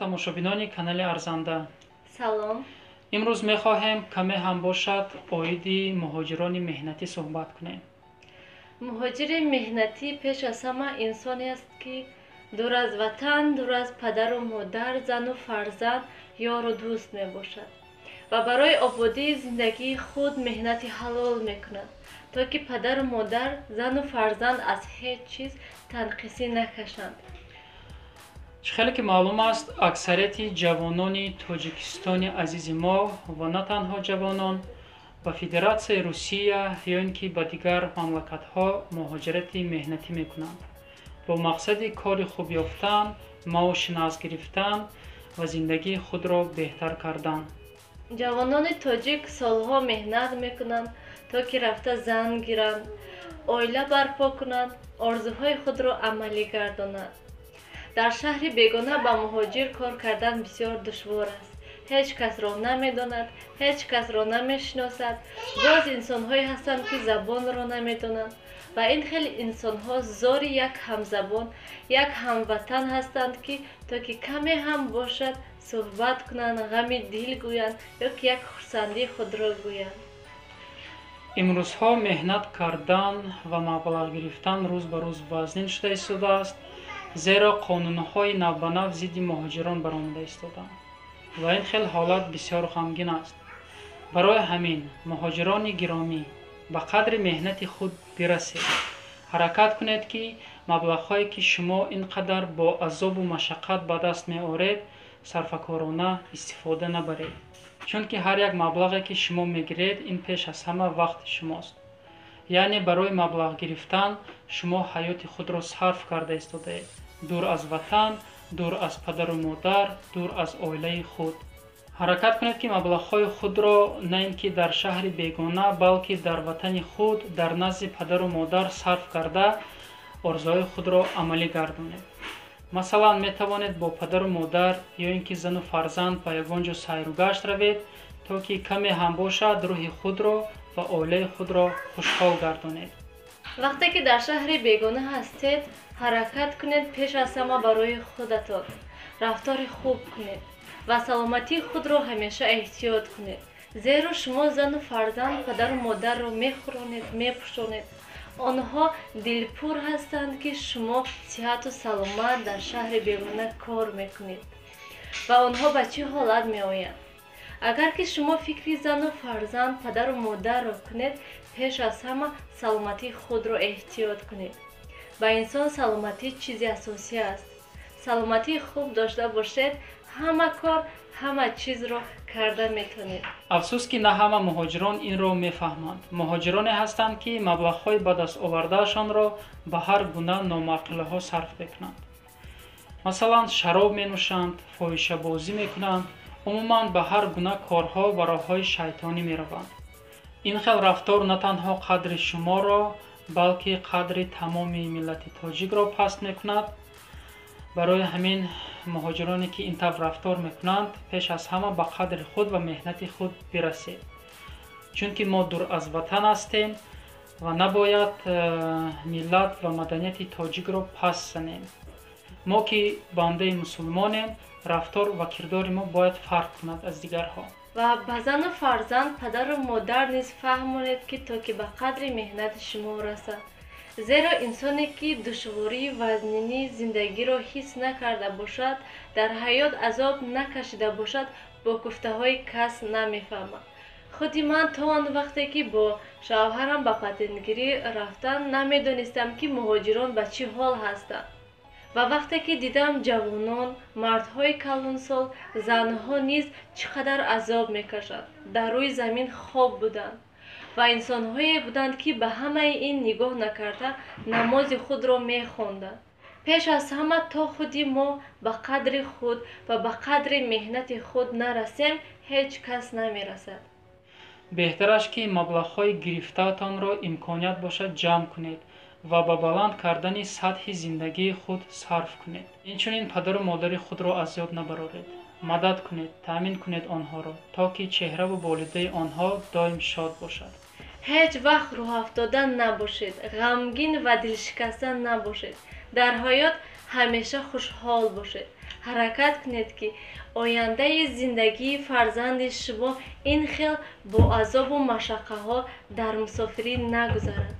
тамошобинони канали Арзанда. Салом. имрӯз мехоҳем каме ҳам бошад оиди муҳоҷирони меҳнатӣ суҳбат кунем. Муҳоҷири меҳнатӣ пеш аз ҳама инсоне аст, ки дур аз ватан, дур аз падару модар, зану фарзанд, ёру дӯст мебошад ва барои ободии зиндагии худ меҳнати ҳалол мекунад, то ки падару модар, зану фарзанд аз ҳеҷ чиз танқисӣ накашанд. хеле ки маълум аст, аксарияти ҷавонони Тоҷикистони азизи мо ва на танҳо ҷавонон ба Федератсияи Русия ё ин ки ба дигар мамлакатҳо муҳоҷирати меҳнатӣ мекунанд бо мақсади кори хуб ёфтан, маоши нағз гирифтан ва зиндагии худро беҳтар кардан. ҷавонони тоҷик солҳо меҳнат мекунанд, то ки рафта зан гиранд, оила барпо кунанд, орзуҳои худро амалӣ гардонанд. дар шаҳри бегона ба муҳоҷир кор кардан бисёр душвор аст. ҳеҷ касро намедонад, ҳеҷ касро намешиносад. боз инсонҳое ҳастанд, ки забонро намедонанд ва ин хеле инсонҳо зори як ҳамзабон, як ҳамватан ҳастанд, ки то ки каме ҳам бошад суҳбат кунанд, ғами дил гӯянд ё ки як хурсандии худро гӯянд. имрӯзҳо меҳнат кардан ва маблағ гирифтан рӯз ба рӯз вазнин шуда истодааст, зеро қонунҳои навбанав зидди муҳоҷирон баромада истоданд ва ин хел ҳолат бисёр ғамгин аст. барои ҳамин муҳоҷирони гиромӣ, ба қадри меҳнати худ бирасед. ҳаракат кунед, ки маблағҳое ки шумо ин қадар бо азобу машаққат ба даст меоред, сарфакорона истифода набаред. чунки ҳар як маблағе ки шумо мегиред, ин пеш аз ҳама вақти шумост. яъне барои маблағ гирифтан шумо ҳаёти худро сарф карда истодаед, дур аз ватан, дур аз падару модар, дур аз оилаи худ. ҳаракат кунед, ки маблағҳои худро на ин ки дар шаҳри бегона, балки дар ватани худ, дар назди падару модар сарф карда орзуҳои худро амалӣ гардонед. масалан, метавонед бо падару модар ё ин ки зану фарзанд ба ягон ҷо сайругашт равед, то ки каме ҳам бошад рӯҳи худро ва оилаи худро хушҳол гардонед. вақте ки дар шаҳри бегона ҳастед, ҳаракат кунед пеш аз ҳама барои худатон рафтори хуб кунед ва саломатии худро ҳамеша эҳтиёт кунед, зеро шумо зану фарзанд падару модарро мехӯронед, мепӯшонед. онҳо дилпур ҳастанд, ки шумо сиҳату саломат дар шаҳри бегона кор мекунед ва онҳо ба чӣ ҳолат меоянд. агар ки шумо фикри зану фарзанд, падару модарро кунед, пеш аз ҳама саломатии худро эҳтиёт кунед. ба инсон саломатӣ чизи асосӣ аст. саломатии хуб дошта бошед, ҳама кор, ҳама чизро карда метавонед. афсӯс, ки на ҳама муҳоҷирон инро мефаҳманд. муҳоҷироне ҳастанд, ки маблағҳои ба даст овардаашонро ба ҳар гуна номаъқулиҳо сарф мекунанд. масалан, шароб менӯшанд, фоҳишабозӣ мекунанд, умуман ба ҳар гуна корҳо ва роҳҳои шайтонӣ мераванд. ин хел рафтор на танҳо қадри шуморо, балки қадри тамоми миллати тоҷикро паст мекунад. барои ҳамин муҳоҷироне ки ин тавр рафтор мекунанд, пеш аз ҳама ба қадри худ ва меҳнати худ бирасед. чунки мо дур аз ватан ҳастем ва набояд миллат ва маданияти тоҷикро паст занем. мо ки бандаи мусулмонем, рафтор ва кирдори мо бояд фарқ кунад аз дигарҳо. ва ба зану фарзанд, падару модар низ фаҳмонед, ки то ки ба қадри меҳнати шумо расад. зеро инсоне ки душвории вазнинии зиндагиро ҳис накарда бошад, дар ҳаёт азоб накашида бошад, бо гуфтаҳои кас намефаҳмад. худи ман то он вақте ки бо шавҳарам ба патентгирӣ рафтам, намедонистам ки муҳоҷирон ба чӣ ҳол ҳастанд. ва вақте ки дидам ҷавонон, мардҳои калонсол, занҳо низ чӣ қадар азоб мекашанд, дар рӯи замин хоб буданд ва инсонҳое буданд, ки ба ҳамаи ин нигоҳ накарда намози худро мехонданд. пеш аз ҳама, то худи мо ба қадри худ ва ба қадри меҳнати худ нарасем, ҳеҷ кас намерасад. беҳтараш, ки маблағҳои гирифтаатонро имконият бошад ҷамъ кунед ва ба баланд кардани сатҳи зиндагии худ сарф кунед. инчунин падару модари худро аз ёд набароред. мадад кунед, таъмин кунед онҳоро, то ки чеҳраву волидаи онҳо доим шод бошад. ҳеҷ вақт рӯҳафтода набошед, ғамгин ва дилшикаста набошед. дар ҳаёт ҳамеша хушҳол бошед. ҳаракат кунед ки ояндаи зиндагии фарзанди шумо ин хел бо азобу машаққаҳо дар мусофирӣ нагузарад.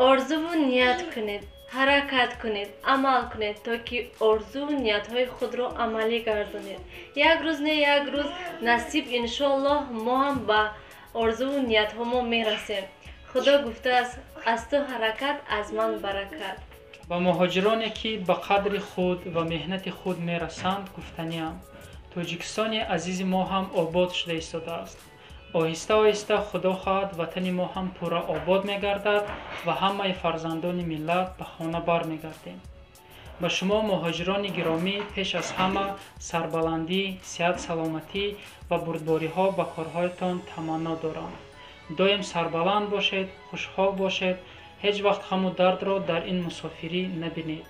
орзуву ният кунед, ҳаракат кунед, амал кунед, то ки орзуву ниятҳои худро амалӣ гардонед. Як рӯз не як рӯз насиб иншоаллоҳ мо ҳам ба орзуву ниятҳомо мерасем. худо гуфтааст: аз ту ҳаракат, аз ман баракат. ба муҳоҷироне ки ба қадри худ ва меҳнати худ мерасанд гуфтаниам: тоҷикистони азизи мо ҳам обод шуда истодааст. оҳиста оҳиста худо хоҳад ватани мо ҳам пурра обод мегардад ва ҳамаи фарзандони миллат ба хона бармегардем. ба шумо муҳоҷирони гиромӣ пеш аз ҳама сарбаландӣ, сиҳат, саломатӣ ва бурдбориҳо ба корҳоятон таманно дорам. доим сарбаланд бошед, хушҳол бошед, ҳеҷ вақт ғаму дардро дар ин мусофирӣ набинед.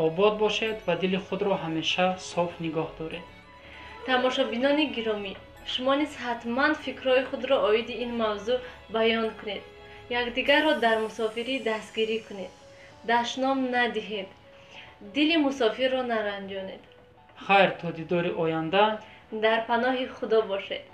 обод бошед ва дили худро ҳамеша соф нигоҳ доред. тамошобинони гиромӣ, шумо низ ҳатман фикрҳои худро оиди ин мавзӯъ баён кунед. якдигарро дар мусофирӣ дастгирӣ кунед. дашном надиҳед. дили мусофирро наранҷонед. хайр, то дидори оянда. дар паноҳи худо бошед.